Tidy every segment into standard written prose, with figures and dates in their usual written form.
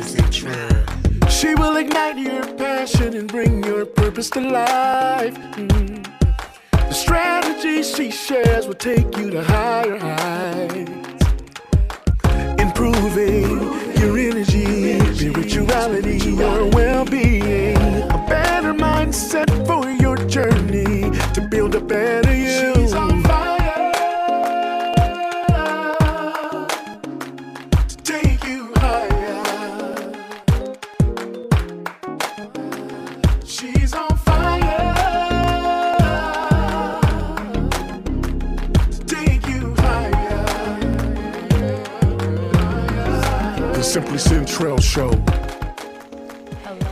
Simply Centrell. She will ignite your passion and bring your purpose to life. The strategy she shares will take you to higher heights, improving your energy, spirituality, your well-being, a better mindset for your journey to build a better you. She's on fire to take you higher. She's on fire to take you higher. The Simply Centrell Show.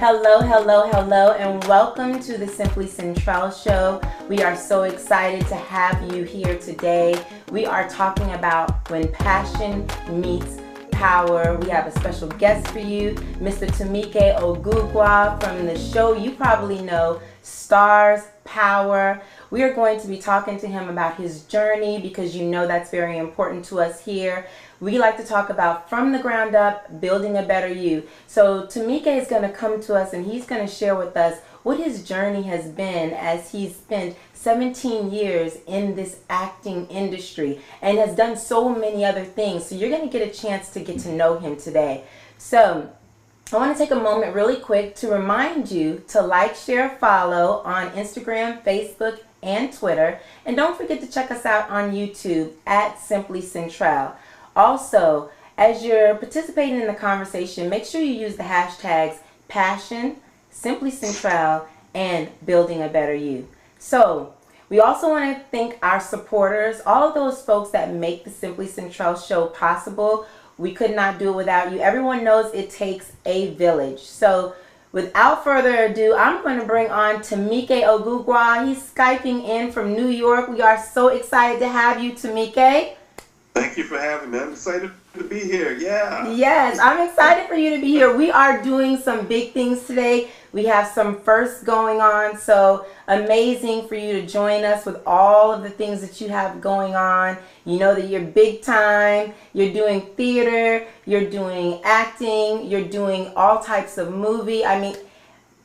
Hello, and welcome to the Simply Centrell Show. We are so excited to have you here today. We are talking about when passion meets power. We have a special guest for you, Mr. Tomike Ogugua from the show you probably know, STARZ Power. We are going to be talking to him about his journey because you know that's very important to us here. We like to talk about from the ground up, building a better you. So Tomike is going to come to us and he's going to share with us what his journey has been as he's spent 17 years in this acting industry and has done so many other things. So you're going to get a chance to get to know him today. So I want to take a moment really quick to remind you to like, share, follow on Instagram, Facebook, and Twitter. And don't forget to check us out on YouTube at Simply Centrell. Also, as you're participating in the conversation, make sure you use the hashtags Passion, Simply Centrell, and Building a Better You. So, we also want to thank our supporters, all of those folks that make the Simply Centrell Show possible. We could not do it without you. Everyone knows it takes a village. So, without further ado, I'm going to bring on Tomike Ogugua. He's Skyping in from New York. We are so excited to have you, Tomike. Thank you for having me. I'm excited to be here. Yeah. Yes, I'm excited for you to be here. We are doing some big things today. We have some firsts going on. So amazing for you to join us with all of the things that you have going on. You know that you're big time. You're doing theater. You're doing acting. You're doing all types of movie. I mean,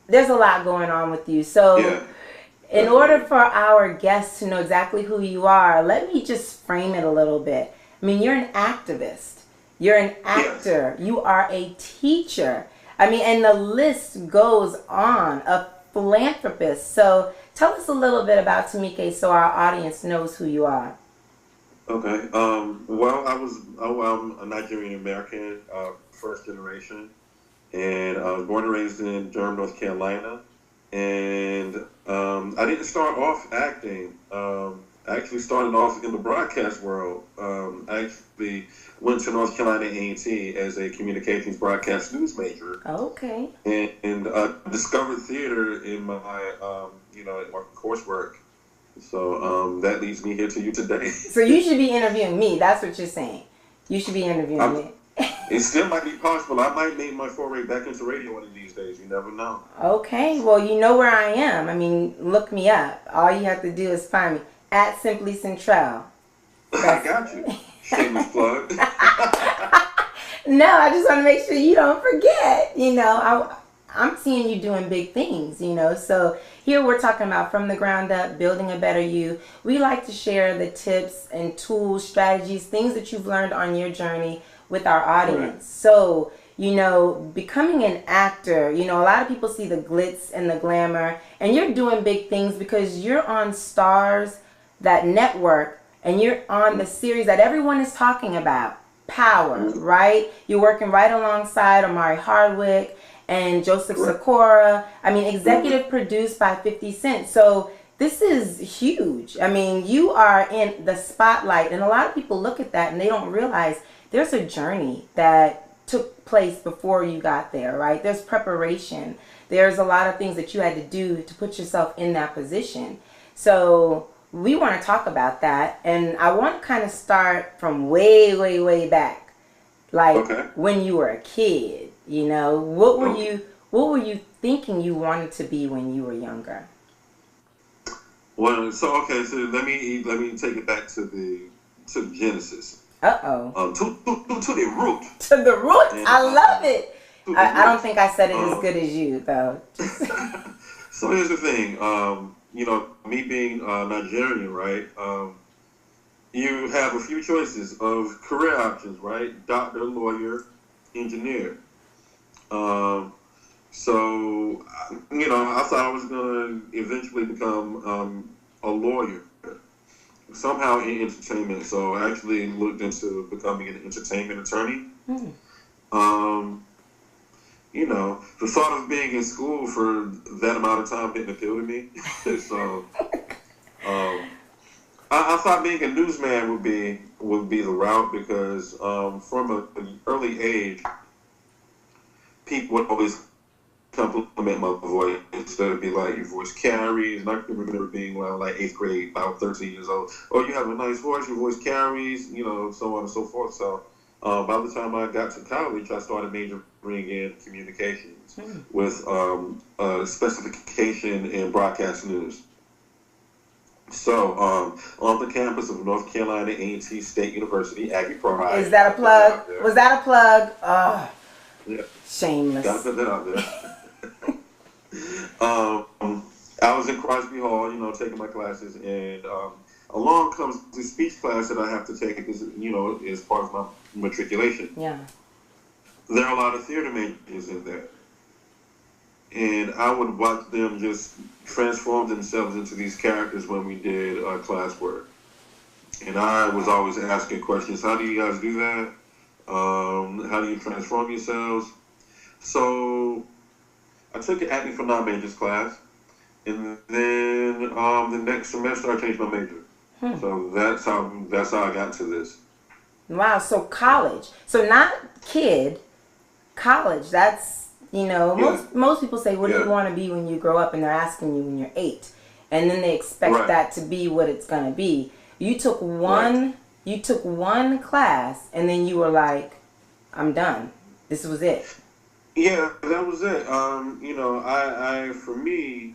there's a lot going on with you. So yeah. In order for our guests to know exactly who you are, let me just frame it a little bit. I mean, you're an activist, you're an actor, you are a teacher. I mean, and the list goes on, a philanthropist. So tell us a little bit about Tomike so our audience knows who you are. Okay. Well, I'm a Nigerian American, first generation, and I was born and raised in Durham, North Carolina. And I didn't start off acting. I actually started off in the broadcast world. I actually went to North Carolina A&T as a communications broadcast news major. Okay. And discovered theater in my, in my coursework. So that leads me here to you today. So you should be interviewing me. That's what you're saying. You should be interviewing me. It still might be possible. I might make my foray back into radio one of these days. You never know. Okay. Well, you know where I am. I mean, look me up. All you have to do is find me at Simply Centrell. I got you. Shameless plug. No, I just want to make sure you don't forget. You know, I'm seeing you doing big things, you know. So here we're talking about from the ground up, building a better you. We like to share the tips and tools, strategies, things that you've learned on your journey with our audience. Right. So, you know, becoming an actor, you know, a lot of people see the glitz and the glamour, and you're doing big things because you're on STARZ, that network, and you're on the series that everyone is talking about, Power, right? You're working right alongside Omari Hardwick and Joseph Sikora. I mean, executive produced by 50 Cent. So this is huge. I mean, you are in the spotlight, and a lot of people look at that and they don't realize there's a journey that took place before you got there, right? There's preparation. There's a lot of things that you had to do to put yourself in that position. So we want to talk about that, and I want to kind of start from way, way, way back, like when you were a kid. You know, what were you thinking you wanted to be when you were younger? Well, so let me take it back to Genesis. To to the root. To the root. I love it. I don't think I said it as good as you, though. So here's the thing. You know, me being Nigerian, right? You have a few choices of career options, right? Doctor, lawyer, engineer. So, you know, I thought I was going to eventually become a lawyer, somehow in entertainment. So I actually looked into becoming an entertainment attorney. You know, the thought of being in school for that amount of time didn't appeal to me. So I thought being a newsman would be the route, because from an early age, people would always compliment my voice. Instead of be like, your voice carries. And I can remember being like 8th grade, about 13 years old. Oh, you have a nice voice, your voice carries, you know, so on and so forth. So by the time I got to college, I started majoring in communications with specification in broadcast news. So on the campus of North Carolina A&T State University, Aggie Pride. Is that a plug? Was that a plug? Oh, yeah. Shameless. Gotta put that out there. I was in Crosby Hall, you know, taking my classes, and along comes the speech class that I have to take, because, you know, is part of my matriculation. Yeah. There are a lot of theater majors in there, and I would watch them just transform themselves into these characters when we did classwork. And I was always asking questions. How do you guys do that? How do you transform yourselves? So I took an acting for non-majors class, and then the next semester I changed my major. So that's how I got to this. Wow. So college. So not kid. College. That's, you know, most people say, what do you want to be when you grow up? And they're asking you when you're 8, and then they expect that to be what it's gonna be. You took one. You took one class, and then you were like, I'm done. This was it. Yeah, that was it. You know, I for me,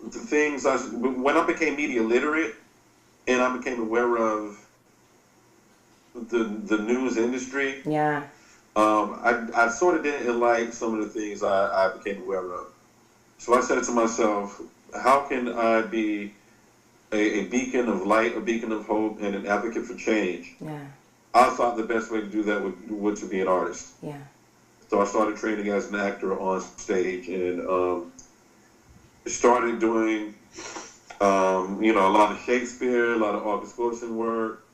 the things when I became media literate and I became aware of the news industry. Yeah. I sort of didn't like some of the things I became aware of. So I said to myself, how can I be a beacon of light, a beacon of hope, and an advocate for change? Yeah. I thought the best way to do that would to be an artist. Yeah. So I started training as an actor on stage, and started doing, you know, a lot of Shakespeare, a lot of August Wilson work,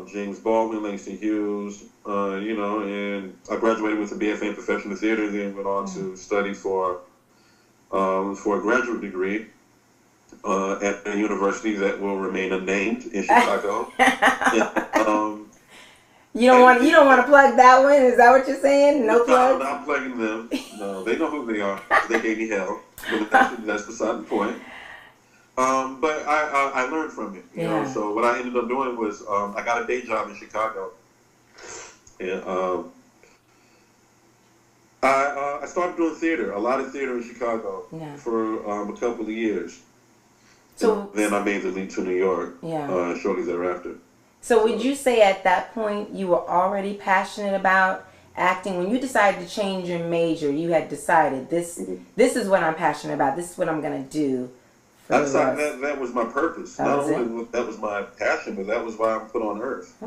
James Baldwin, Langston Hughes, you know, and I graduated with a BFA in professional theater, then went on to study for a graduate degree at a university that will remain unnamed in Chicago. And, you don't want to plug that one? Is that what you're saying? No plug? No, I'm not plugging them. No, they know who they are. They gave me hell. But that's beside the point. But I learned from it. You know. So what I ended up doing was I got a day job in Chicago, and I started doing theater, a lot of theater in Chicago for a couple of years. So and then I made the leap to New York shortly thereafter. So would you say at that point you were already passionate about acting? When you decided to change your major, you had decided this is what I'm passionate about. This is what I'm going to do. That was my purpose. Not only that was my passion, but that was why I'm put on earth.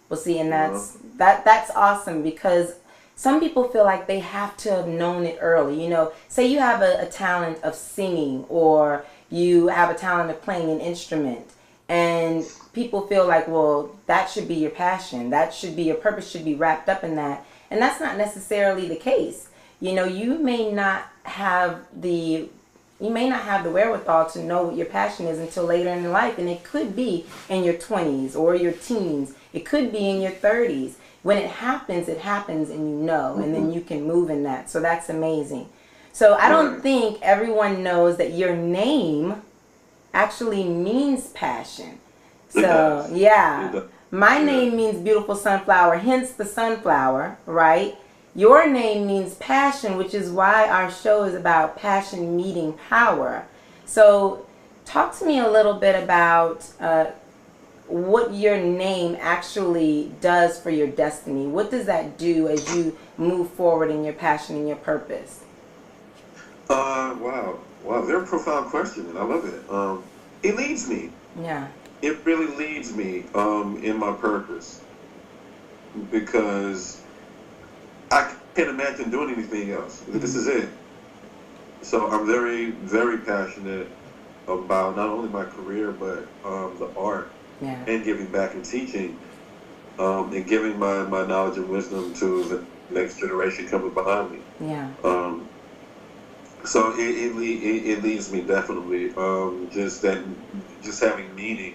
Well, see, and that's awesome, because some people feel like they have to have known it early. You know, say you have a talent of singing, or you have a talent of playing an instrument, and people feel like, well, that should be your passion. That should be your purpose, should be wrapped up in that. And that's not necessarily the case. You know, you may not have the wherewithal to know what your passion is until later in life. And it could be in your 20s or your teens. It could be in your 30s. When it happens and you know, and then you can move in that. So that's amazing. So I don't think everyone knows that your name actually means passion. So my name means beautiful sunflower, hence the sunflower, right? Your name means passion, which is why our show is about passion meeting power. So talk to me a little bit about what your name actually does for your destiny. What does that do as you move forward in your passion and your purpose? Wow, very profound question, and I love it. It leads me. Yeah. It really leads me in my purpose, because I can't imagine doing anything else. This is it. So I'm very, very passionate about not only my career, but the art, and giving back and teaching, and giving my knowledge and wisdom to the next generation coming behind me. Yeah. So it leads me definitely. Just having meaning.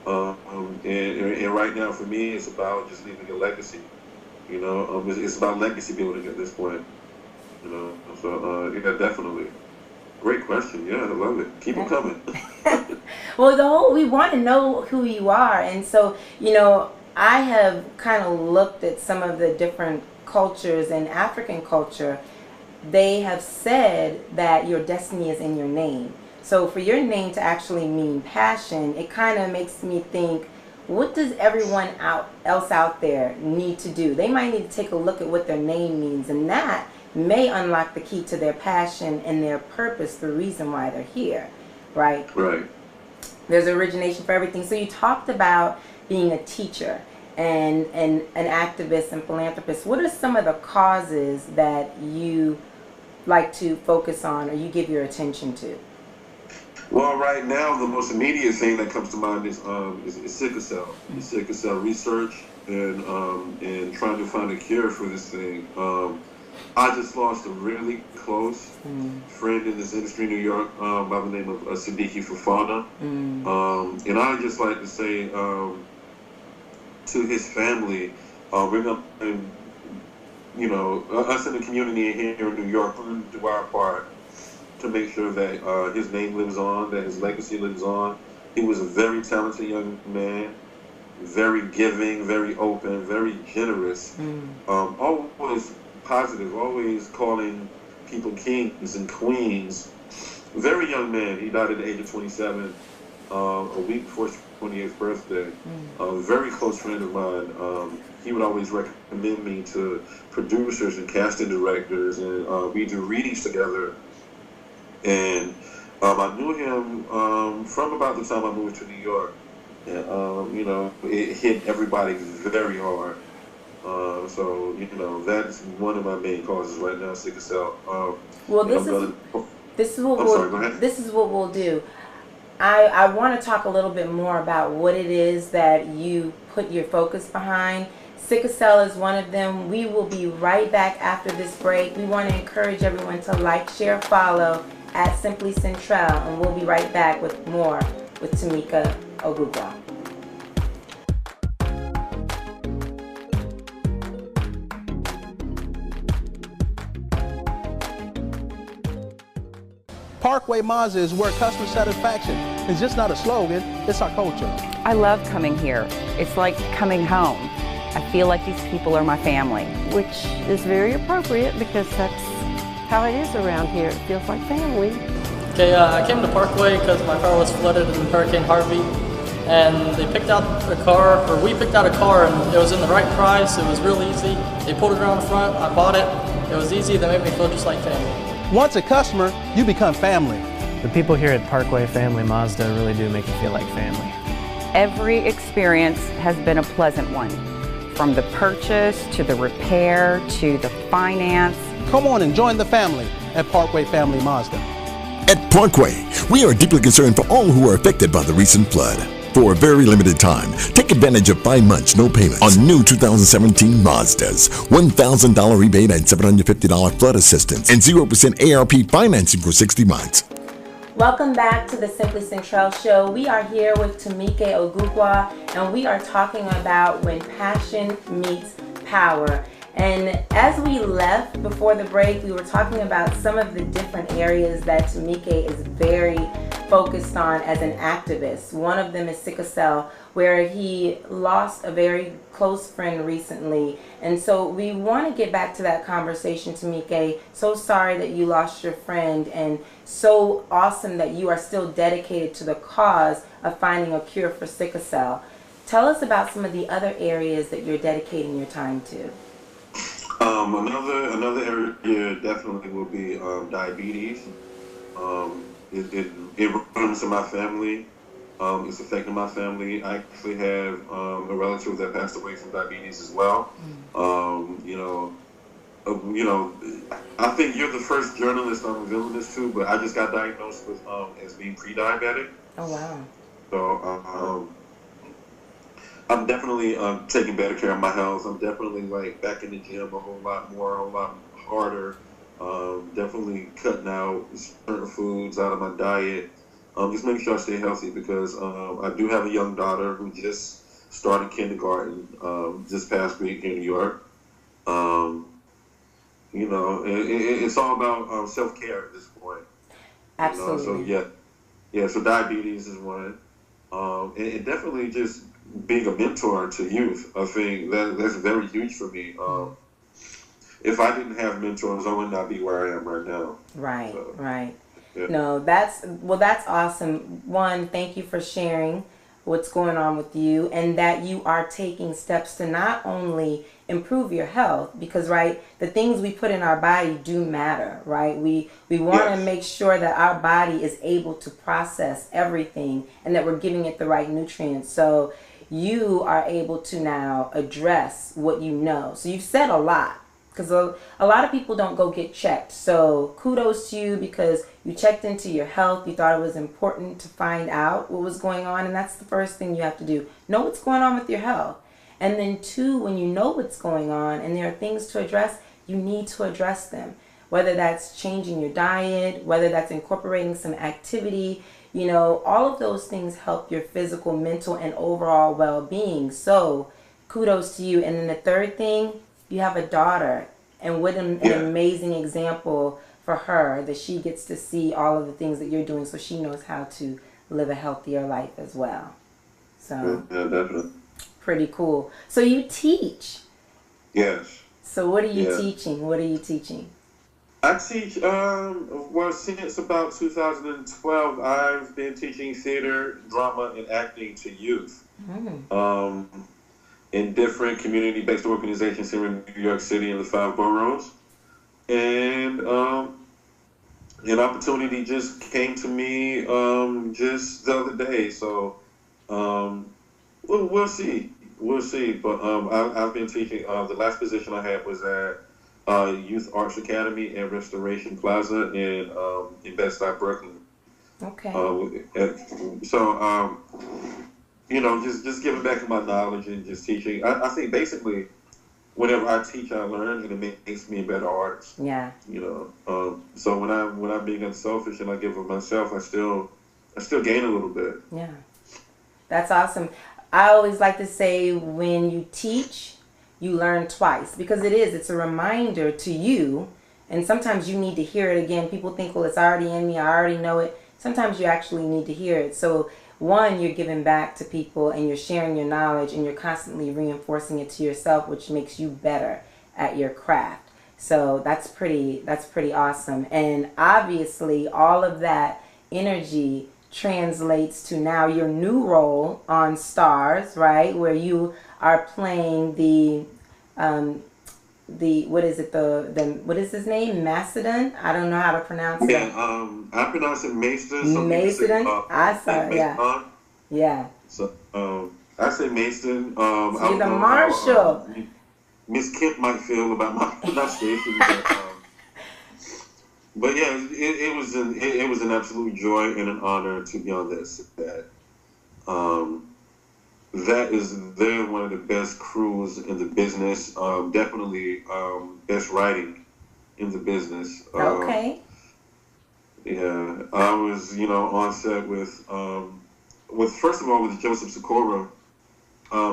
And right now for me, it's about just leaving a legacy. You know, it's about legacy building at this point. You know, so yeah, definitely. Great question. Yeah, I love it. Keep them coming. Well, we want to know who you are, and so I have kind of looked at some of the different cultures in African culture. They have said that your destiny is in your name. So for your name to actually mean passion, it kind of makes me think, what does everyone else out there need to do? They might need to take a look at what their name means, and that may unlock the key to their passion and their purpose, the reason why they're here, right? Right. There's origination for everything. So you talked about being a teacher and an activist and philanthropist. What are some of the causes that you like to focus on or you give your attention to? Well, right now, the most immediate thing that comes to mind is sickle cell. Sickle cell research and trying to find a cure for this thing. I just lost a really close friend in this industry in New York by the name of Siddiqui Fofana. And I just like to say to his family, we're going to, us in the community here in New York, we're going to do our part to make sure that his name lives on, that his legacy lives on. He was a very talented young man, very giving, very open, very generous, always positive, always calling people kings and queens. Very young man. He died at the age of 27, a week before his 28th birthday. A very close friend of mine. He would always recommend me to producers and casting directors, and we do readings together. And I knew him from about the time I moved to New York. And, it hit everybody very hard. So, that's one of my main causes right now, sickle cell. Well, this is what we'll do. I want to talk a little bit more about what it is that you put your focus behind. Sickle cell is one of them. We will be right back after this break. We want to encourage everyone to like, share, follow at Simply Centrell, and we'll be right back with more with Tomike Ogugua. Parkway Mazda is where customer satisfaction is just not a slogan, it's our culture. I love coming here. It's like coming home. I feel like these people are my family. Which is very appropriate because that's how it is around here. It feels like family. Okay, I came to Parkway because my car was flooded in Hurricane Harvey, and they picked out a car, or we picked out a car, and it was in the right price. It was real easy. They pulled it around the front. I bought it. It was easy. They made me feel just like family. Once a customer, you become family. The people here at Parkway Family Mazda really do make you feel like family. Every experience has been a pleasant one, from the purchase to the repair to the finance. Come on and join the family at Parkway Family Mazda. At Parkway, we are deeply concerned for all who are affected by the recent flood. For a very limited time, take advantage of 5 months, no payments on new 2017 Mazdas, $1,000 rebate and $750 flood assistance, and 0% ARP financing for 60 months. Welcome back to the Simply Centrell Show. We are here with Tomike Ogugua, and we are talking about when passion meets power. And as we left before the break, we were talking about some of the different areas that Tomike is very focused on as an activist. One of them is sickle cell, where he lost a very close friend recently. And so we want to get back to that conversation, Tomike. So sorry that you lost your friend, and so awesome that you are still dedicated to the cause of finding a cure for sickle cell. Tell us about some of the other areas that you're dedicating your time to. Another area definitely will be diabetes. It runs in my family. It's affecting my family. I actually have a relative that passed away from diabetes as well. I think you're the first journalist I'm revealing this to, but I just got diagnosed with as being pre-diabetic. Oh wow! So I'm definitely taking better care of my health. I'm definitely like back in the gym a whole lot more, a whole lot harder. Definitely cutting out certain foods out of my diet. Just making sure I stay healthy because I do have a young daughter who just started kindergarten this past week in New York. It's all about self-care at this point. Absolutely. So diabetes is one. And definitely just being a mentor to youth. I think that's very huge for me. If I didn't have mentors, I would not be where I am right now. Right, so, right. Yeah. No, that's awesome. One, thank you for sharing what's going on with you, and that you are taking steps to not only improve your health, because the things we put in our body do matter, right? We want to make sure that our body is able to process everything and that we're giving it the right nutrients. So you are able to now address what you know. So you've said a lot, because a lot of people don't go get checked. So kudos to you, because you checked into your health. You thought it was important to find out what was going on, and that's the first thing you have to do. Know what's going on with your health. And then two, when you know what's going on and there are things to address, you need to address them. Whether that's changing your diet, whether that's incorporating some activity, all of those things help your physical, mental, and overall well-being. So kudos to you. And then the third thing, you have a daughter, and what an amazing example for her that she gets to see all of the things that you're doing, so she knows how to live a healthier life as well. So yeah, definitely. Pretty cool. So you teach. Yes. So what are you teaching? What are you teaching? I teach, since about 2012, I've been teaching theater, drama, and acting to youth. In different community-based organizations here in New York City and the 5 boroughs. And an opportunity just came to me just the other day. So we'll see. We'll see. But I've been teaching. The last position I had was at Youth Arts Academy and Restoration Plaza in Bed-Stuy, Brooklyn. Okay. Just giving back my knowledge and just teaching. I think basically, whenever I teach, I learn, and it makes me a better artist. Yeah. So when I'm being unselfish and I give of myself, I still gain a little bit. Yeah. That's awesome. I always like to say, when you teach, you learn twice, because it's a reminder to you, and sometimes you need to hear it again. People think, well, it's already in me, I already know it. Sometimes you actually need to hear it. So one, you're giving back to people and you're sharing your knowledge and you're constantly reinforcing it to yourself, which makes you better at your craft. So that's pretty awesome. And obviously all of that energy translates to now your new role on STARZ, right? Where you are playing the what is his name? Macedon? I don't know how to pronounce it. Yeah, I pronounce it Macedon. Macedon? I saw it, yeah. Yeah. So I say Macedon. So you're the marshal. Miss Kent might feel about my pronunciation, but yeah, it was an absolute joy and an honor to be on that set. They're one of the best crews in the business. Definitely best writing in the business. Okay. Yeah, I was on set with first of all with Joseph Sikora.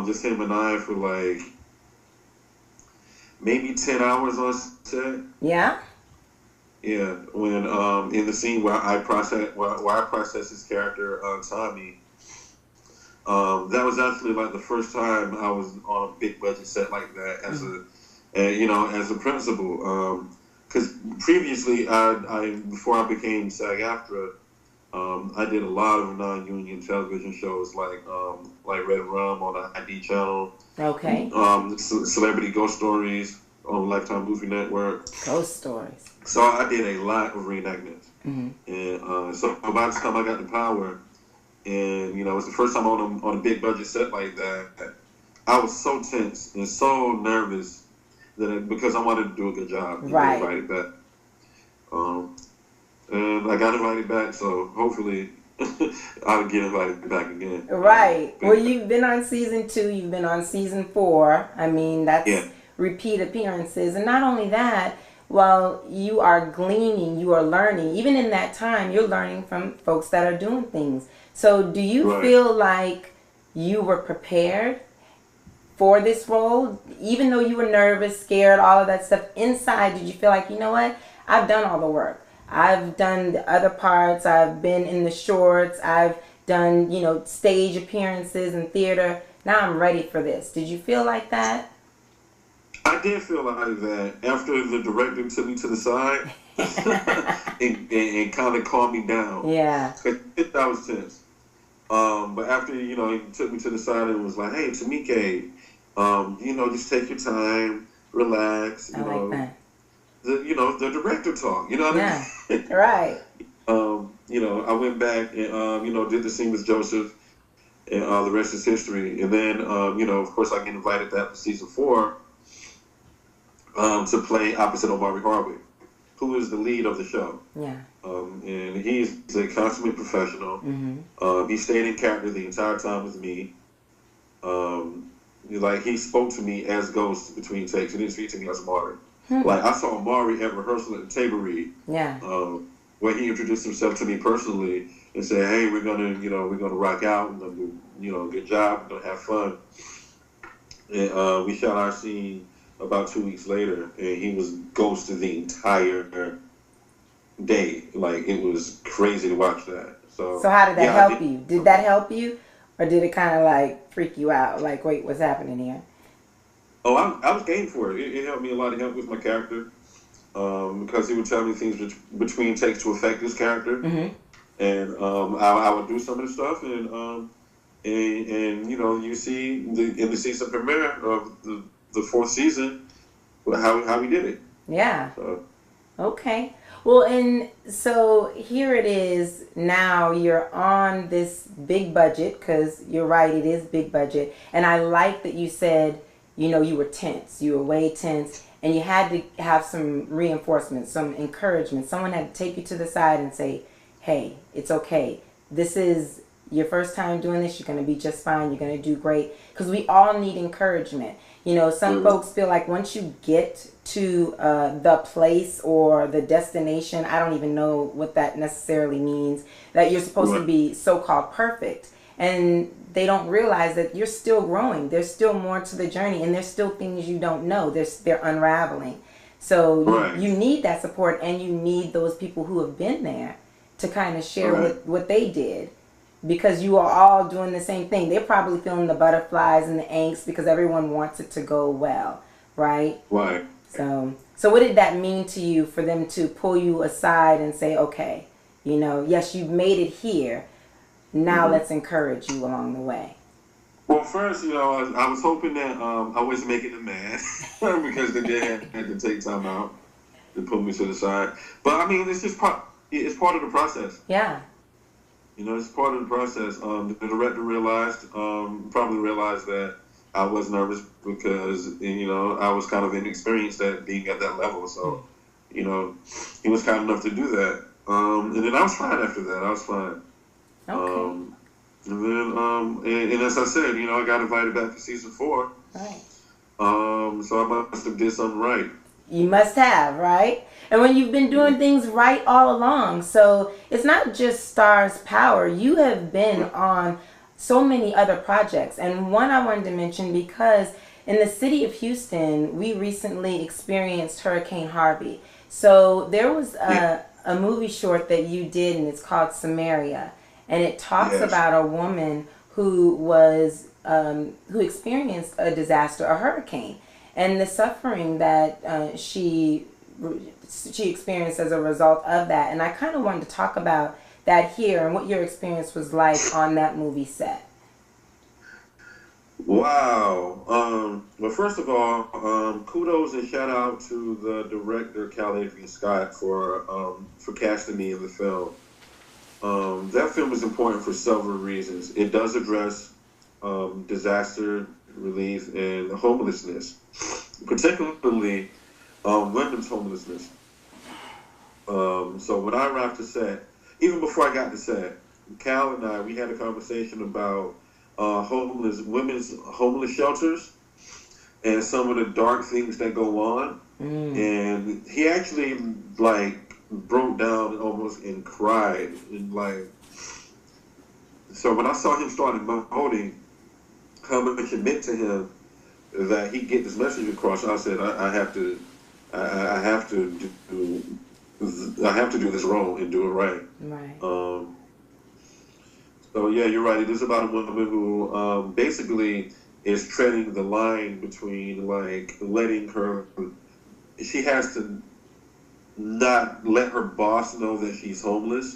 Just him and I for like maybe 10 hours on set. Yeah. Yeah, when in the scene where I process his character Tommy. That was actually like the first time I was on a big budget set like that as as a principal. Because previously, before I became SAG-AFTRA, I did a lot of non-union television shows like Red Rum on the ID channel. Okay. Celebrity Ghost Stories on Lifetime Movie Network. Ghost Stories. So I did a lot of reenactments. Mm-hmm. And so by the time I got to Power, and it was the first time on a big budget set like that, I was so tense and so nervous because I wanted to do a good job and right. get invited back. And I got invited back, so hopefully I'll get invited back again. Right. Well, you've been on season 2, you've been on season 4. I mean, that's repeat appearances. And not only that, well, you are gleaning, you are learning. Even in that time, you're learning from folks that are doing things. So do you feel like you were prepared for this role? Even though you were nervous, scared, all of that stuff, inside, did you feel like, you know what? I've done all the work. I've done the other parts. I've been in the shorts. I've done, stage appearances and theater. Now I'm ready for this. Did you feel like that? I did feel like that after the director took me to the side and kind of calmed me down. Yeah. I was tense. But after, he took me to the side and was like, hey, Tomike, just take your time, relax. I like that. The director talk, you know what I mean? Right. I went back and, did the scene with Joseph, and the rest is history. And then, of course, I get invited back for season 4 to play opposite Omari Hardwick, who is the lead of the show. Yeah. And he's a consummate professional. Mm-hmm. He stayed in character the entire time with me. He spoke to me as Ghost between takes. He didn't speak to me as Omari. Like, I saw Amari at rehearsal at the table read, where he introduced himself to me personally and said, hey, we're gonna rock out, we're gonna do, good job, we're gonna have fun. And we shot our scene about 2 weeks later, and he was ghosted the entire day. Like, it was crazy to watch that. So how did that help you? Did that help you? Or did it kind of like freak you out? Like, wait, what's happening here? Oh, I was game for it. It helped me a lot. It helped with my character because he would tell me things between takes to affect his character, and I would do some of the stuff, and you see in the season premiere of the 4th season how we did it. Yeah. So. Okay. Well, and so here it is. Now you're on this big budget, because you're right, it is big budget, and I like that you said, you were tense. You were way tense, and you had to have some reinforcement, some encouragement. Someone had to take you to the side and say, hey, it's okay. This is your first time doing this. You're going to be just fine. You're going to do great. Because we all need encouragement. Some folks feel like once you get to the place or the destination, I don't even know what that necessarily means, that you're supposed to be so-called perfect. And they don't realize that you're still growing. There's still more to the journey, and there's still things you don't know. They're unraveling. So you need that support, and you need those people who have been there to kind of share what they did, because you are all doing the same thing. They're probably feeling the butterflies and the angst because everyone wants it to go well, right? Right. So what did that mean to you for them to pull you aside and say, okay, yes, you've made it here. Now let's encourage you along the way. Well, first, I was hoping that I wasn't making them mad because they did have to take time out to put me to the side. But I mean, it's just part of the process. Yeah. It's part of the process. The director probably realized that I was nervous because I was kind of inexperienced at being at that level. So, he was kind enough to do that. And then I was fine after that. I was fine. Okay. And then, and as I said, I got invited back for season 4. Right. So I must have did something right. You must have, right? And when you've been doing things right all along, so it's not just STARZ Power. You have been on so many other projects. And one I wanted to mention, because in the city of Houston, we recently experienced Hurricane Harvey. So there was a movie short that you did, and it's called Samaria. And it talks about a woman who was who experienced a disaster, a hurricane, and the suffering that she experienced as a result of that. And I kind of wanted to talk about that here and what your experience was like on that movie set. Wow. Well, first of all, kudos and shout out to the director, Cal Avery Scott, for casting me in the film. That film is important for several reasons. It does address disaster relief and homelessness, particularly women's homelessness. So when I arrived to set, even before I got to set, Cal and I, we had a conversation about women's homeless shelters and some of the dark things that go on. And he actually broke down almost and cried and so when I saw him start emoting, how much it meant to him that he get this message across, I said I have to do this role and do it right. So yeah, you're right. It is about a woman who basically is treading the line between letting her. She has to not let her boss know that she's homeless,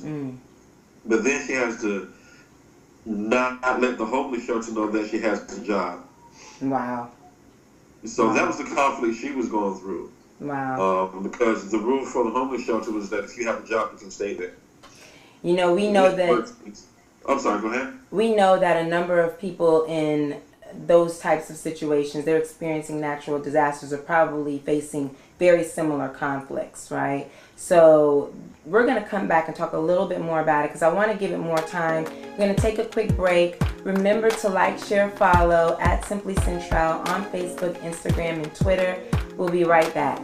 but then she has to not let the homeless shelter know that she has a job. Wow. So that was the conflict she was going through. Wow. Because the rule for the homeless shelter was that if you have a job, you can stay there. You know, we know that. I'm sorry, go ahead. We know that a number of people in those types of situations, they're experiencing natural disasters, are probably facing very similar conflicts, right? So we're going to come back and talk a little bit more about it because I want to give it more time. We're going to take a quick break. Remember to like, share, follow at Simply Centrell on Facebook, Instagram, and Twitter. We'll be right back.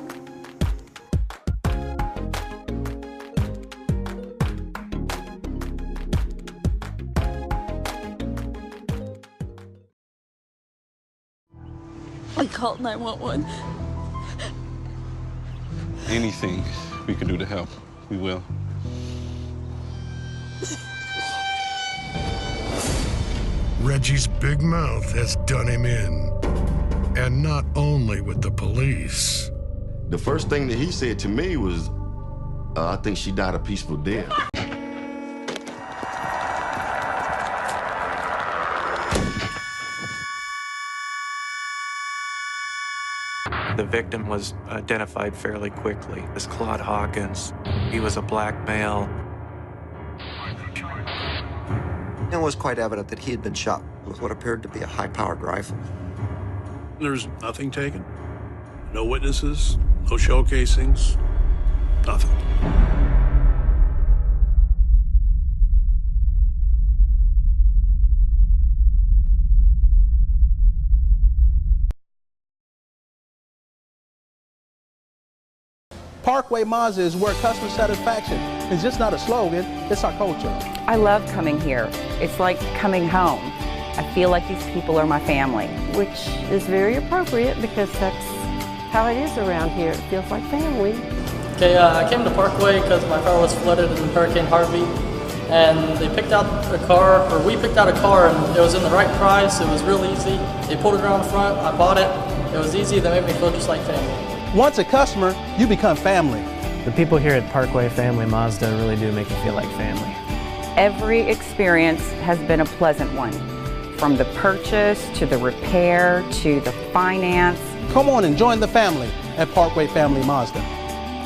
I called 911. Anything we can do to help, we will. Reggie's big mouth has done him in. And not only with the police. The first thing that he said to me was, I think she died a peaceful death. The victim was identified fairly quickly as Claude Hawkins. He was a black male. It was quite evident that he had been shot with what appeared to be a high-powered rifle. There's nothing taken. No witnesses, no shell casings, nothing. Parkway Mazda is where customer satisfaction is just not a slogan, it's our culture. I love coming here. It's like coming home. I feel like these people are my family. Which is very appropriate because that's how it is around here. It feels like family. Okay, I came to Parkway because my car was flooded in Hurricane Harvey, and they picked out a car, or we picked out a car, and it was in the right price. It was real easy. They pulled it around the front. I bought it. It was easy. They made me feel just like family. Once a customer, you become family. The people here at Parkway Family Mazda really do make you feel like family. Every experience has been a pleasant one. From the purchase, to the repair, to the finance. Come on and join the family at Parkway Family Mazda.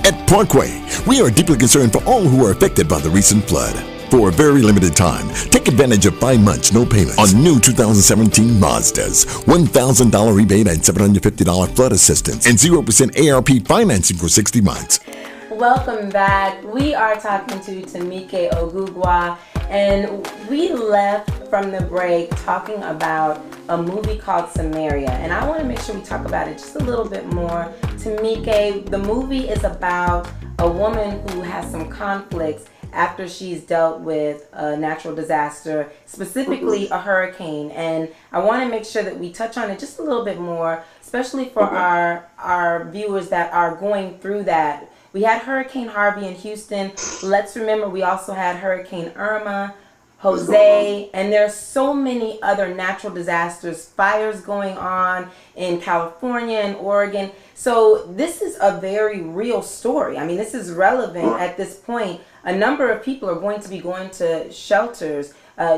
At Parkway, we are deeply concerned for all who are affected by the recent flood. For a very limited time, take advantage of 5 months, no payments on new 2017 Mazdas. $1,000 rebate and $750 flood assistance and 0% ARP financing for 60 months. Welcome back. We are talking to Tomike Ogugua, and we left from the break talking about a movie called Samaria, and I want to make sure we talk about it just a little bit more. Tomike, the movie is about a woman who has some conflicts after she's dealt with a natural disaster, specifically a hurricane. And I want to make sure that we touch on it just a little bit more, especially for our viewers that are going through that. We had Hurricane Harvey in Houston. Let's remember we also had Hurricane Irma, Jose, and there's so many other natural disasters, fires going on in California and Oregon. So this is a very real story. I mean, this is relevant at this point. A number of people are going to be going to shelters,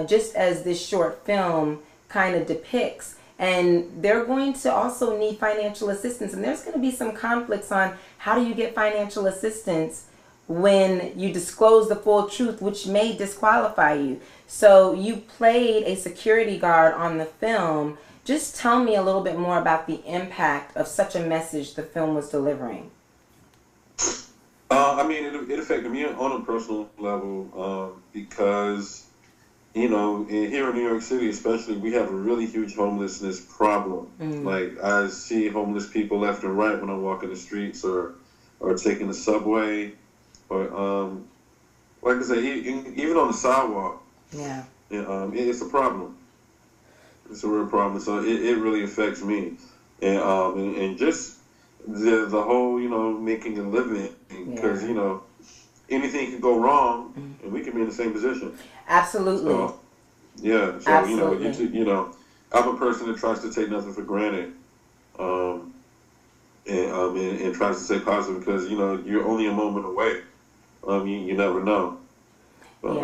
just as this short film kind of depicts. And they're going to also need financial assistance. And there's going to be some conflicts on how do you get financial assistance when you disclose the full truth, which may disqualify you. So you played a security guard on the film. Just tell me a little bit more about the impact of such a message the film was delivering. I mean, it affected me on a personal level because, you know, here in New York City especially, we have a really huge homelessness problem. Like, I see homeless people left and right when I walk in the streets or taking the subway. Or, like I say, even on the sidewalk. Yeah. It's a problem. It's a real problem. So it really affects me. And just the whole, you know, making a living. Because, you know, anything can go wrong and we can be in the same position. Absolutely. So, yeah. So, Absolutely. you know, I'm a person that tries to take nothing for granted. And tries to stay positive because, you know, you're only a moment away. You never know. But,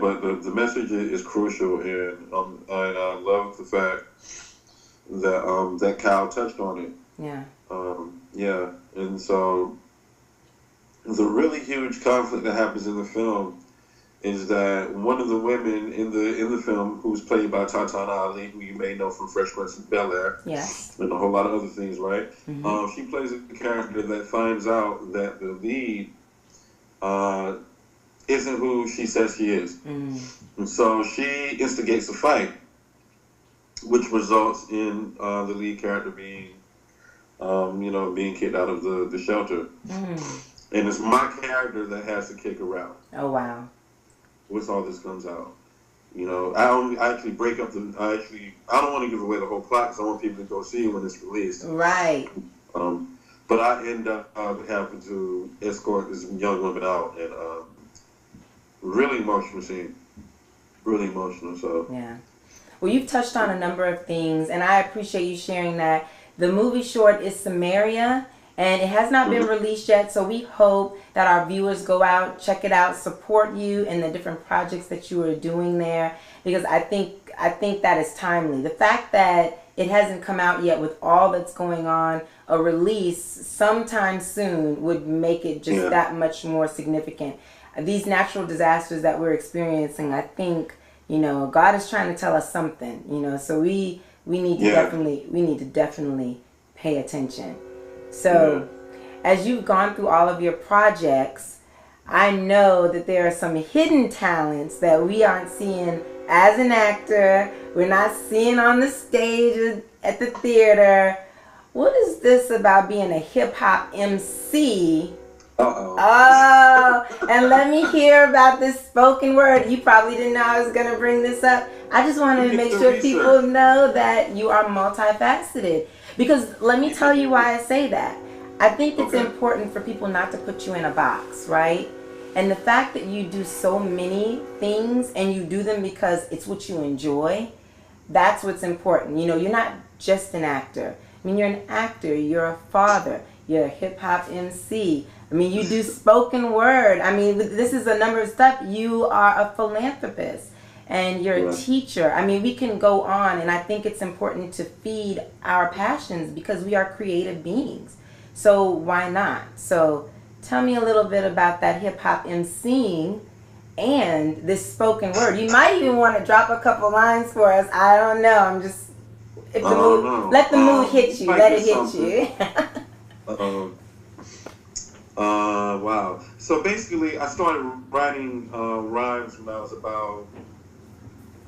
but the message is crucial, and I love the fact that that Kyle touched on it. Yeah. And so the really huge conflict that happens in the film is that one of the women in the film, who's played by Tatiana Ali, who you may know from Fresh Prince of Bel-Air, and a whole lot of other things, right? She plays a character that finds out that the lead isn't who she says she is. And so she instigates a fight, which results in the lead character being, being kicked out of the shelter. And it's my character that has to kick her out. Oh, wow. Once all this comes out. You know, I actually break up I don't want to give away the whole plot because I want people to go see it when it's released. Right. But I end up having to escort this young woman out, and really emotional scene. Really emotional. So yeah. Well, you've touched on a number of things, and I appreciate you sharing that. The movie short is Samaria, and it has not been released yet, so we hope that our viewers go out, check it out, support you in the different projects that you are doing there, because I think that is timely. The fact that it hasn't come out yet with all that's going on, a release sometime soon would make it just that much more significant. These natural disasters that we're experiencing, I think, you know, God is trying to tell us something, you know, so we need to definitely pay attention. So as you've gone through all of your projects, I know that there are some hidden talents that we aren't seeing as an actor. We're not seeing on the stage at the theater. What is this about being a hip-hop MC? Oh, and let me hear about this spoken word. You probably didn't know I was going to bring this up. I just wanted to make sure people know that you are multifaceted. Because let me tell you why I say that. I think it's important for people not to put you in a box, right? And the fact that you do so many things and you do them because it's what you enjoy, that's what's important. You know, you're not just an actor. I mean, you're an actor, you're a father, you're a hip-hop MC. I mean, you do spoken word. I mean, this is a number of stuff. You are a philanthropist and you're a teacher. I mean, we can go on, and I think it's important to feed our passions because we are creative beings. So why not? So tell me a little bit about that hip-hop MCing and this spoken word. You might even want to drop a couple lines for us. I don't know. I'm just, if the mood, let the mood hit you. Let it hit you. Wow. So basically, I started writing rhymes when I was about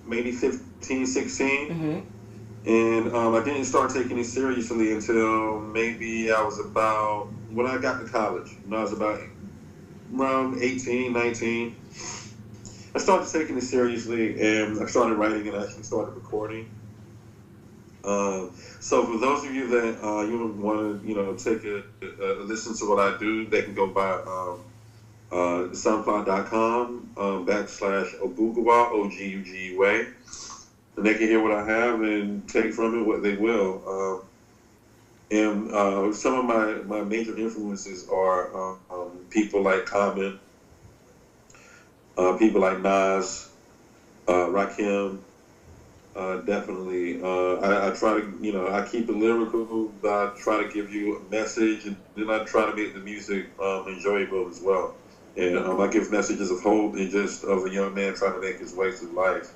maybe 15, 16. And I didn't start taking it seriously until maybe I was about, when I got to college, when I was about around 18, 19. I started taking it seriously, and I started writing and actually started recording. So for those of you that you want to, take a listen to what I do, they can go by SoundCloud.com /Ogugua, OGUGUA, and they can hear what I have and take from it what they will. And some of my major influences are people like Common, people like Nas, Rakim. Definitely. I try to, I keep it lyrical, but I try to give you a message, and then I try to make the music enjoyable as well. And I give messages of hope and just of a young man trying to make his way through life.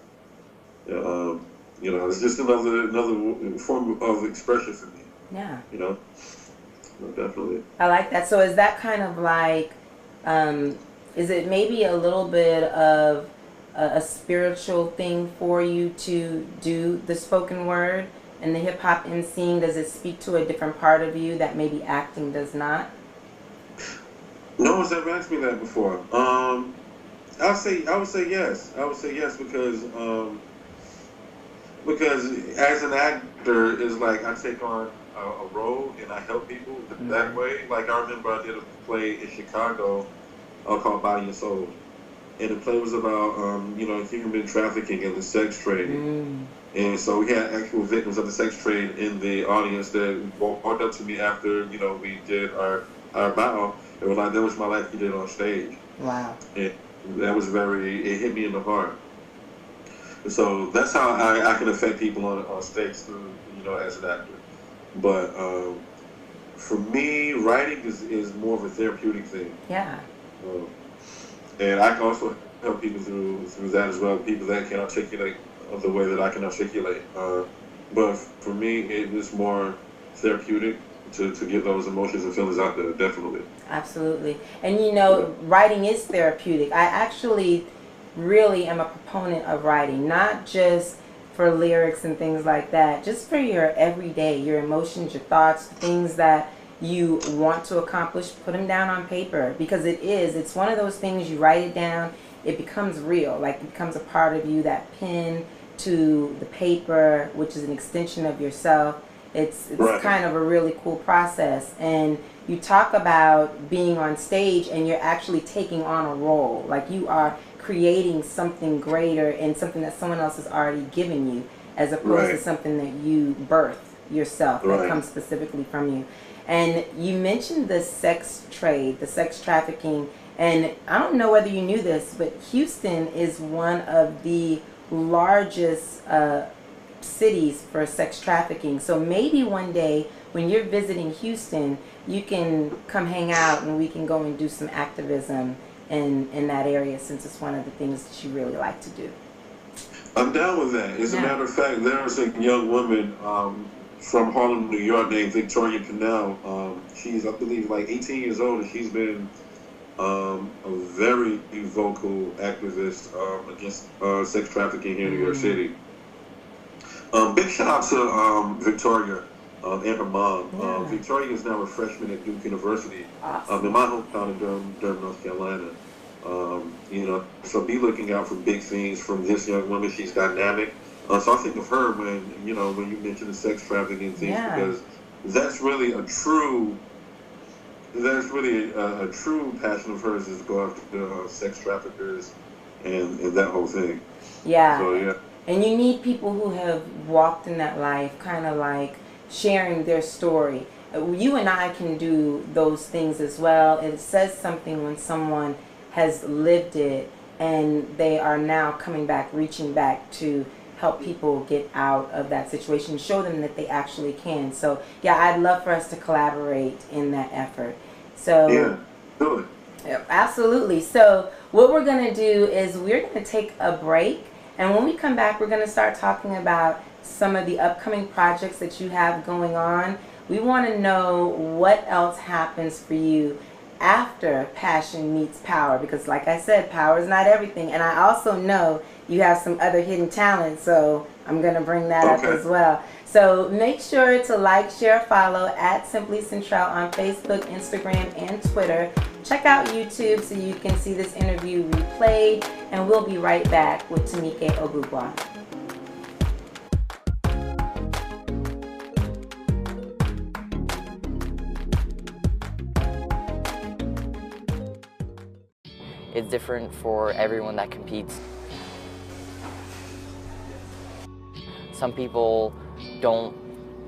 It's just another form of expression for me. Yeah. Definitely. I like that. So is that kind of like, is it maybe a little bit of a spiritual thing for you to do the spoken word and the hip hop emceeing? Does it speak to a different part of you that maybe acting does not? No one's ever asked me that before. I would say yes. I would say yes because as an actor, it's like I take on a role and I help people that way. Like I remember I did a play in Chicago called Body and Soul. And the play was about, human trafficking and the sex trade. And so we had actual victims of the sex trade in the audience that walked up to me after, we did our bow. They were like, that was my life you did on stage. Wow. And that was it hit me in the heart. So that's how I can affect people on stage through, as an actor. But for me, writing is more of a therapeutic thing. Yeah. And I can also help people through that as well, people that can articulate the way that I can articulate. But for me, it is more therapeutic to get those emotions and feelings out there, definitely. Absolutely. And writing is therapeutic. I actually really am a proponent of writing, not just for lyrics and things like that, just for your everyday, your emotions, your thoughts, things that you want to accomplish, put them down on paper, because it's one of those things, you write it down, it becomes real, like it becomes a part of you, that pen to the paper, which is an extension of yourself. It's right. Kind of a really cool process. And you talk about being on stage and you're actually taking on a role, like you are creating something greater and something that someone else has already given you, as opposed to something that you birth yourself, that comes specifically from you. And you mentioned the sex trade, the sex trafficking, and I don't know whether you knew this, but Houston is one of the largest cities for sex trafficking. So maybe one day when you're visiting Houston, you can come hang out and we can go and do some activism in that area, since it's one of the things that you really like to do. I'm down with that. As a matter of fact, there's a young woman from Harlem, New York, named Victoria Pinnell. She's, I believe, like 18 years old, and she's been a very vocal activist against sex trafficking here in New York City. Big shout out to Victoria and her mom. Victoria is now a freshman at Duke University in my hometown in Durham, North Carolina. So be looking out for big things from this young woman. She's dynamic. So I think of her when you mention the sex trafficking things, because that's really a true passion of hers, is to go after sex traffickers and that whole thing. Yeah. So yeah. And you need people who have walked in that life, kind of like sharing their story. You and I can do those things as well. It says something when someone has lived it and they are now coming back, reaching back to help people get out of that situation, show them that they actually can. So yeah, I'd love for us to collaborate in that effort. So yeah, do it. Absolutely. So what we're going to do is we're going to take a break, and when we come back, we're going to start talking about some of the upcoming projects that you have going on. We want to know what else happens for you after passion meets power, because like I said, power is not everything, and I also know you have some other hidden talents, so I'm going to bring that up as well. So make sure to like, share, follow at Simply Centrell on Facebook, Instagram, and Twitter. Check out YouTube so you can see this interview replayed, and we'll be right back with Tomike Ogugua. It's different for everyone that competes. Some people don't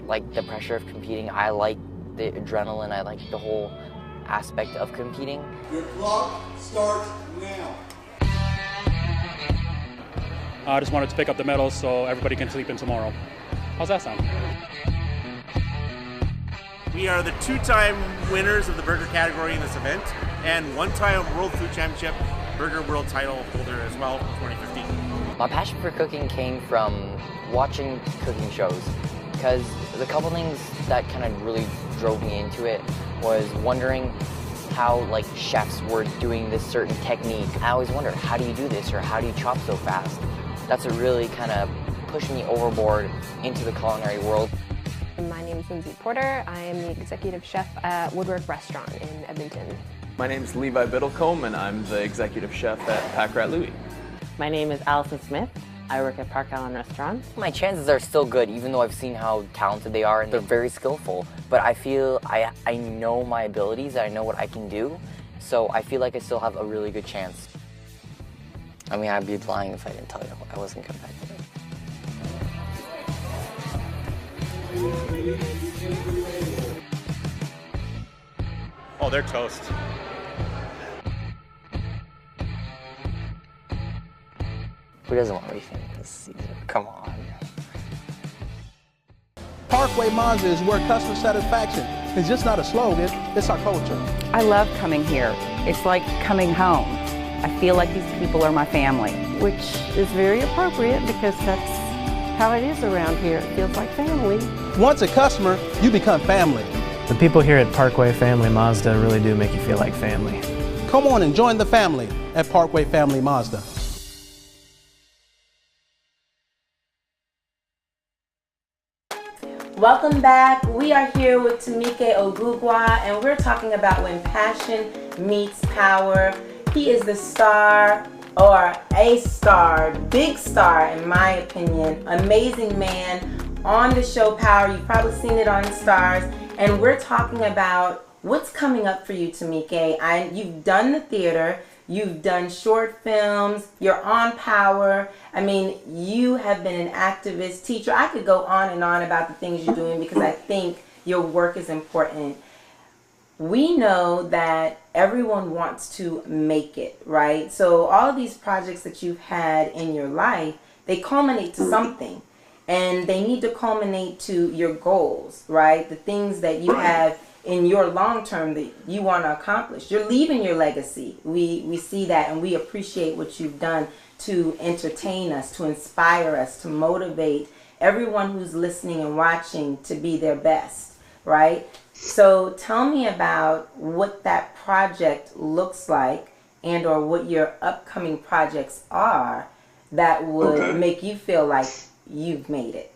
like the pressure of competing. I like the adrenaline. I like the whole aspect of competing. Your clock starts now. I just wanted to pick up the medals so everybody can sleep in tomorrow. How's that sound? We are the two-time winners of the burger category in this event, and one-time World Food Championship burger world title holder as well from 2015. My passion for cooking came from watching cooking shows, because the couple things that kind of really drove me into it was wondering how like chefs were doing this certain technique. I always wondered, how do you do this, or how do you chop so fast? That's what really kind of pushed me overboard into the culinary world. My name is Lindsay Porter. I am the executive chef at Woodwork Restaurant in Edmonton. My name is Levi Biddlecombe, and I'm the executive chef at Pack Rat Louie. My name is Allison Smith. I work at Park Island Restaurant. My chances are still good, even though I've seen how talented they are and they're very skillful. But I feel I know my abilities, I know what I can do, so I feel like I still have a really good chance. I mean, I'd be lying if I didn't tell you I wasn't competitive. Oh, they're toast. Who doesn't want racing this season? Come on. Parkway Mazda is where customer satisfaction is just not a slogan, it's our culture. I love coming here. It's like coming home. I feel like these people are my family. Which is very appropriate because that's how it is around here. It feels like family. Once a customer, you become family. The people here at Parkway Family Mazda really do make you feel like family. Come on and join the family at Parkway Family Mazda. Welcome back. We are here with Tomike Ogugua, and we're talking about when passion meets power. He is the star, or a star, big star in my opinion, amazing man on the show Power. You've probably seen it on STARZ, and we're talking about what's coming up for you, Tomike. You've done the theater, you've done short films, you're on Power. I mean, you have been an activist, teacher. I could go on and on about the things you're doing because I think your work is important. We know that everyone wants to make it, right? So all of these projects that you've had in your life, they culminate to something. And they need to culminate to your goals, right? The things that you have in your long term that you want to accomplish. You're leaving your legacy. We see that, and we appreciate what you've done to entertain us, to inspire us, to motivate everyone who's listening and watching to be their best, right? So tell me about what that project looks like, and or what your upcoming projects are that would make you feel like you've made it.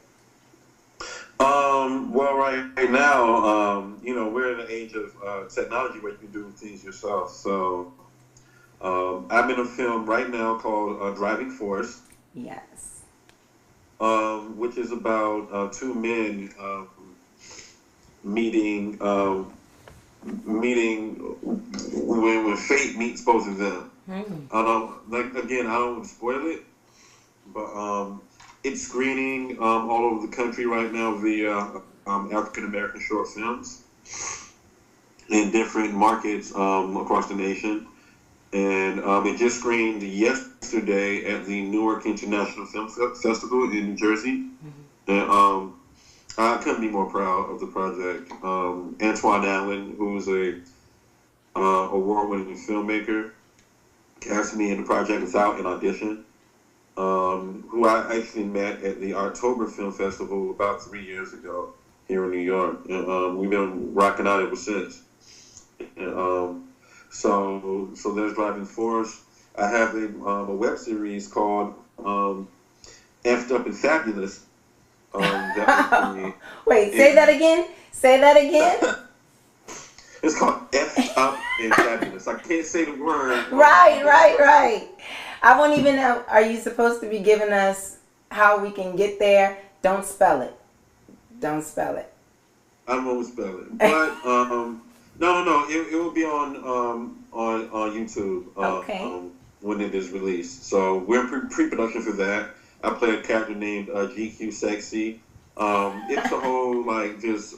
Well, right now, you know, we're in an age of technology where you can do things yourself. So I'm in a film right now called Driving Force. Yes. Which is about two men meeting when fate meets both of them. I don't want to spoil it, but it's screening all over the country right now via African American short films in different markets across the nation. And it just screened yesterday at the Newark International Film Festival in New Jersey. And I couldn't be more proud of the project. Antoine Allen, who's a award-winning filmmaker, cast me in the project without an audition. Who I actually met at the October Film Festival about 3 years ago here in New York. And we've been rocking out ever since. And, so there's Driving Force. I have a web series called Effed Up and Fabulous. Wait, say that again? Say that again? It's called Effed Up and Fabulous. I can't say the word. Right. I won't even know. Are you supposed to be giving us how we can get there? Don't spell it. Don't spell it. I won't spell it. But no. It will be on YouTube when it is released. So we're in pre-production for that. I play a character named GQ Sexy, It's a whole like just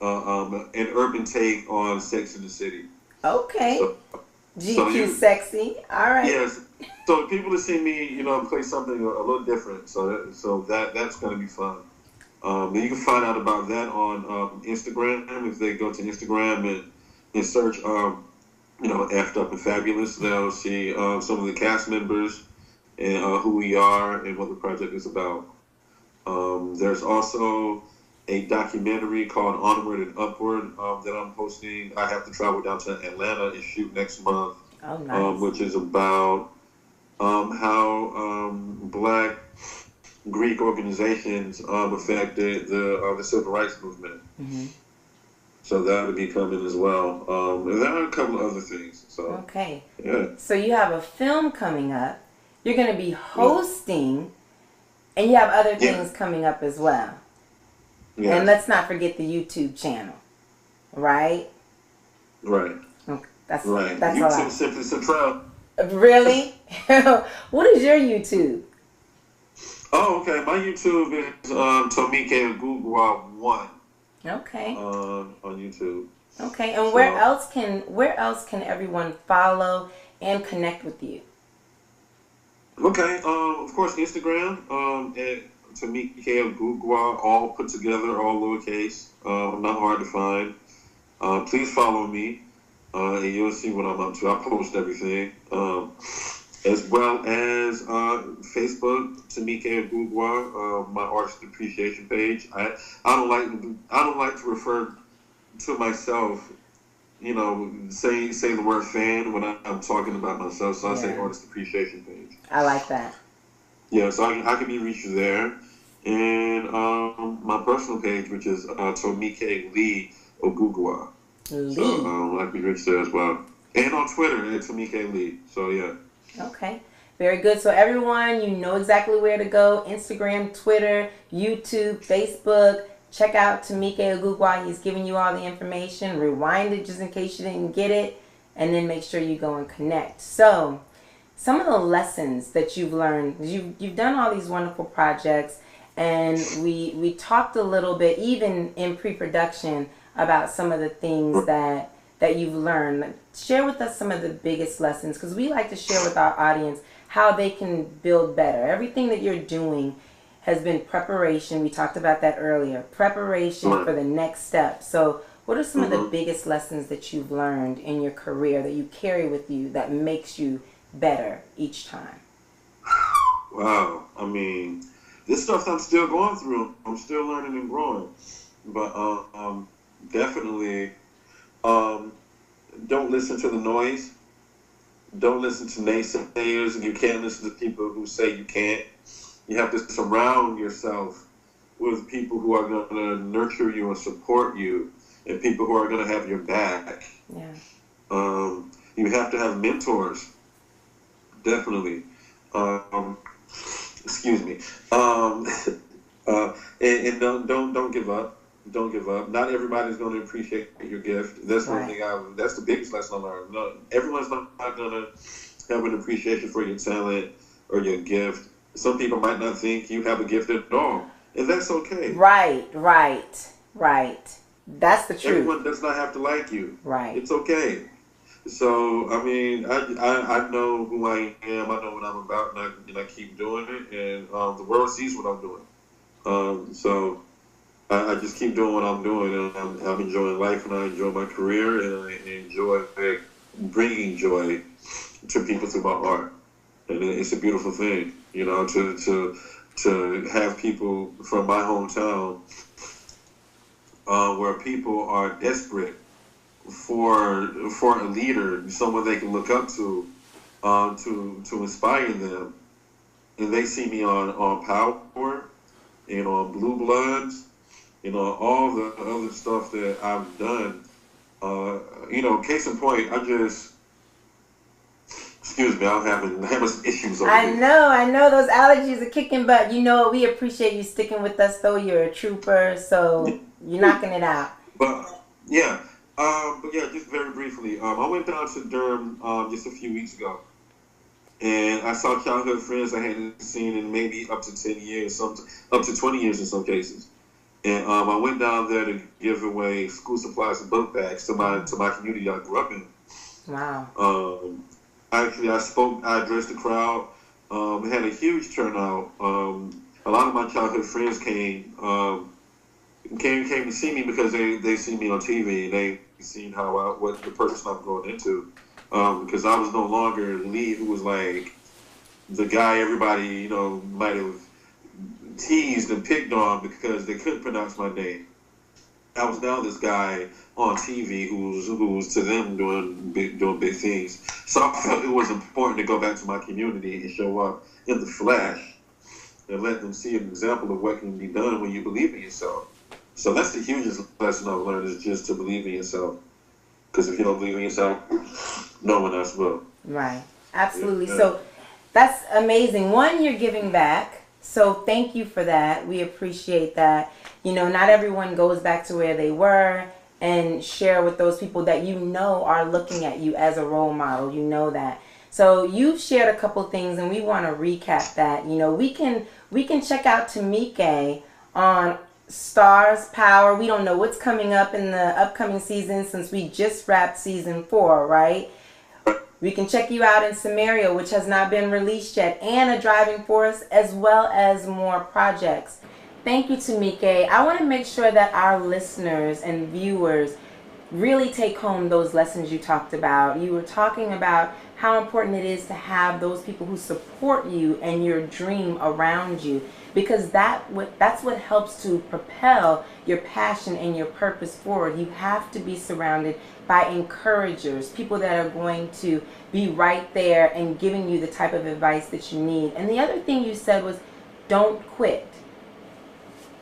an urban take on Sex in the City. Okay. So, GQ sexy. All right. Yes. So people to see me, play something a little different. So that's going to be fun. And you can find out about that on Instagram. If they go to Instagram and search, Effed Up and Fabulous, they'll see some of the cast members and who we are and what the project is about. There's also a documentary called Onward and Upward that I'm posting. I have to travel down to Atlanta and shoot next month. Oh, nice. Which is about how Black Greek organizations affected the civil rights movement. Mm-hmm. So that'll be coming as well. And there are a couple of other things. So okay. Yeah. So you have a film coming up. You're going to be hosting, and you have other things coming up as well. Yes. And let's not forget the YouTube channel, right? Right. Okay. That's right. That's YouTube, all. Simply Centrell. Really? What is your YouTube? Oh, okay. My YouTube is Tomike Ogugua 1. Okay. On YouTube. Okay. And where else can everyone follow and connect with you? Okay. Of course, Instagram at Tomike Ogugua, all put together, all lowercase. Not hard to find. Please follow me, and you'll see what I'm up to. I post everything, as well as Facebook, Tomike Ogugua, my artist appreciation page. I don't like to refer to myself, say the word fan when I'm talking about myself. So I say artist appreciation page. I like that. Yeah, so I can be reached there. And my personal page, which is Tomike Lee Ogugua. Lee. So I can be reached there as well. And on Twitter, at Tomike Lee. So, yeah. Okay. Very good. So, everyone, you know exactly where to go. Instagram, Twitter, YouTube, Facebook. Check out Tomike Ogugua. He's giving you all the information. Rewind it just in case you didn't get it. And then make sure you go and connect. So, some of the lessons that you've learned. You've done all these wonderful projects. And we talked a little bit, even in pre-production, about some of the things that you've learned. Share with us some of the biggest lessons, because we like to share with our audience how they can build better. Everything that you're doing has been preparation. We talked about that earlier. Preparation for the next step. So what are some of the biggest lessons that you've learned in your career that you carry with you that makes you better each time? Wow. I mean, this stuff I'm still going through. I'm still learning and growing. But definitely don't listen to the noise. Don't listen to naysayers. You can't listen to people who say you can't. You have to surround yourself with people who are going to nurture you and support you, and people who are going to have your back. Yeah. You have to have mentors. Definitely. Excuse me. And don't give up. Don't give up. Not everybody's going to appreciate your gift. That's one thing. That's the biggest lesson I learned. No, everyone's not going to have an appreciation for your talent or your gift. Some people might not think you have a gift at all, and that's okay. Right. That's the truth. Everyone does not have to like you. Right. It's okay. So, I mean, I know who I am. I know what I'm about, and I keep doing it, and the world sees what I'm doing. So I just keep doing what I'm doing, and I'm enjoying life, and I enjoy my career, and I enjoy bringing joy to people through my art. And it's a beautiful thing, to have people from my hometown where people are desperate for a leader, someone they can look up to inspire them, and they see me on Power and on Blue Bloods, all the other stuff that I've done. Case in point, excuse me, I'm having some issues over here. I know those allergies are kicking butt. You know what? We appreciate you sticking with us, though. You're a trooper, so you're knocking it out. But yeah, just very briefly, I went down to Durham just a few weeks ago, and I saw childhood friends I hadn't seen in maybe up to 10 years, up to 20 years in some cases. And I went down there to give away school supplies and book bags to my community I grew up in. Wow. Actually, I addressed the crowd. We had a huge turnout. A lot of my childhood friends came to see me because they see me on TV. They seen what the person I'm growing into. Because I was no longer Lee, who was like the guy everybody, might have teased and picked on because they couldn't pronounce my name. I was now this guy on TV who's to them doing big things. So I felt it was important to go back to my community and show up in the flesh and let them see an example of what can be done when you believe in yourself. So that's the hugest lesson I've learned, is just to believe in yourself. Because if you don't believe in yourself, no one else will. Right. Absolutely. Yeah. So that's amazing. One, you're giving back. So thank you for that. We appreciate that. Not everyone goes back to where they were and share with those people that are looking at you as a role model. You know that. So you've shared a couple things, and we want to recap that. We can check out Tomike on STARZ Power. We don't know what's coming up in the upcoming season since we just wrapped season 4, right? We can check you out in Samaria, which has not been released yet, and A Driving Force, as well as more projects. Thank you, Tomike. I want to make sure that our listeners and viewers really take home those lessons you talked about. You were talking about how important it is to have those people who support you and your dream around you, because that's what helps to propel your passion and your purpose forward. You have to be surrounded by encouragers, people that are going to be right there and giving you the type of advice that you need. And the other thing you said was, don't quit.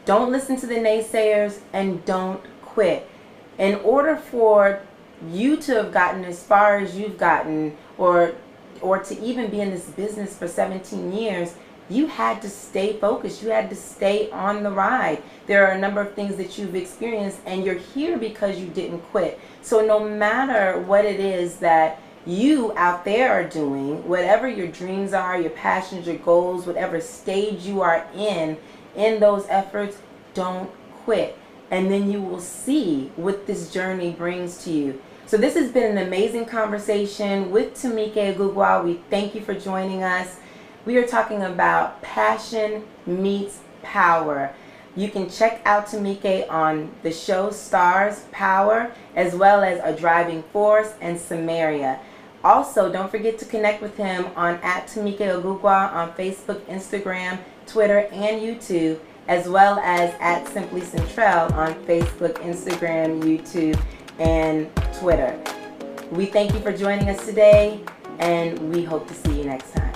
Don't listen to the naysayers and don't quit. In order for you to have gotten as far as you've gotten, or to even be in this business for 17 years, you had to stay focused. You had to stay on the ride. There are a number of things that you've experienced, and you're here because you didn't quit. So no matter what it is that you out there are doing, whatever your dreams are, your passions, your goals, whatever stage you are in those efforts, don't quit. And then you will see what this journey brings to you. So this has been an amazing conversation with Tomike Ogugua. We thank you for joining us. We are talking about passion meets power. You can check out Tomike on the show STARZ Power, as well as A Driving Force and Samaria. Also, don't forget to connect with him on @Tomike Ogugua on Facebook, Instagram, Twitter, and YouTube, as well as @Simply Centrell on Facebook, Instagram, YouTube, and Twitter. We thank you for joining us today, and we hope to see you next time.